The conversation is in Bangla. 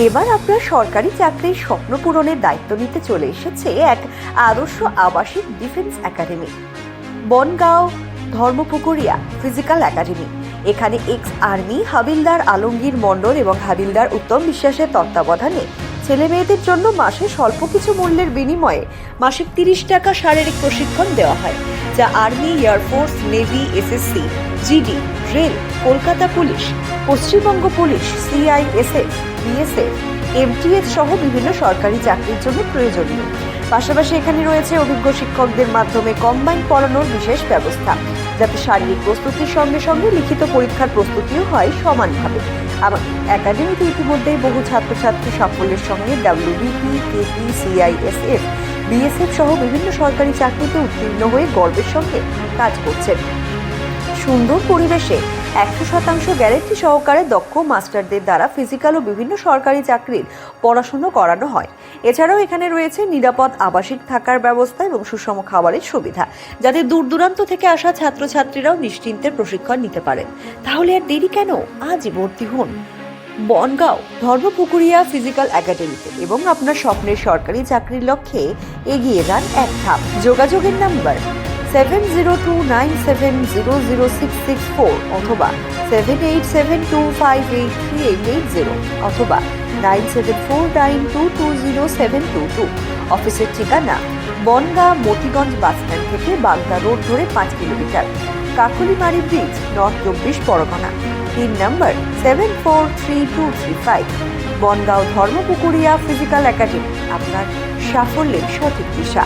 এবার আপনার সরকারি চাকরির স্বপ্ন পূরণের দায়িত্ব নিতে চলে এসেছে এক আদর্শ আবাসিক defence academy, Bongaon Dharmapukuria physical academy. এখানে এক্স আর্মি হাবিলদার আলমগীর মণ্ডল এবং হাবিলদার উত্তম বিশ্বাসের তত্ত্বাবধানে ছেলে মেয়েদের জন্য মাসে স্বল্প কিছু মূল্যের বিনিময়ে মাসিক 30 টাকা শারীরিক প্রশিক্ষণ দেওয়া হয়, যা army, air force, navy, SSC, GD, rail, Kolkata police, Paschimbanga police, CISF, BSF, MTS সহ বিভিন্ন সরকারি চাকরির জন্য প্রয়োজনীয়। পাশাপাশি এখানে রয়েছে অভিজ্ঞ শিক্ষকদের মাধ্যমে কম্বাইন পড়ানোর বিশেষ ব্যবস্থা, যাতে শারীরিক প্রস্তুতির সঙ্গে সঙ্গে লিখিত পরীক্ষার প্রস্তুতিও হয় সমানভাবে। আমার একাডেমিতে ইতিমধ্যেই বহু ছাত্রছাত্রী সাফল্যের সঙ্গে ডাব্লিউবিপি, কেপি, সিআইএসএফ, বিএসএফ সহ বিভিন্ন সরকারি চাকরিতে উত্তীর্ণ হয়ে গর্বের সঙ্গে কাজ করছেন। সুন্দর পরিবেশে 100% গ্যারেন্টি সহকারে দক্ষ মাস্টারদের দ্বারা ফিজিক্যাল ও বিভিন্ন সরকারি চাকরির পড়াশুনো করানো হয়। এছাড়াও এখানে রয়েছে নিরাপদ আবাসিক থাকার ব্যবস্থা এবং সুষম খাবারের সুবিধা, যাতে দূর দূরান্ত থেকে আসা ছাত্রছাত্রীরাও নিশ্চিন্তে প্রশিক্ষণ নিতে পারেন। তাহলে আর দেরি কেন? আজই ভর্তি হন বনগাঁও ধর্মপুকুরিয়া ফিজিক্যাল একাডেমিতে এবং আপনার স্বপ্নের সরকারি চাকরির লক্ষ্যে এগিয়ে যান এক ধাপ। যোগাযোগের নাম্বার 7029700664 অথবা 7872583880 অথবা 9749220722। অফিসের ঠিকানা বনগাঁ মতিগঞ্জ বাসস্ট্যান্ড থেকে বাগদা রোড ধরে 5 kilometre, Kakalimari bridge, north 24 Parganas. Pin number 743235। Bongaon Dharmapukuria physical academy, আপনার সাফল্যের সঠিক দিশা।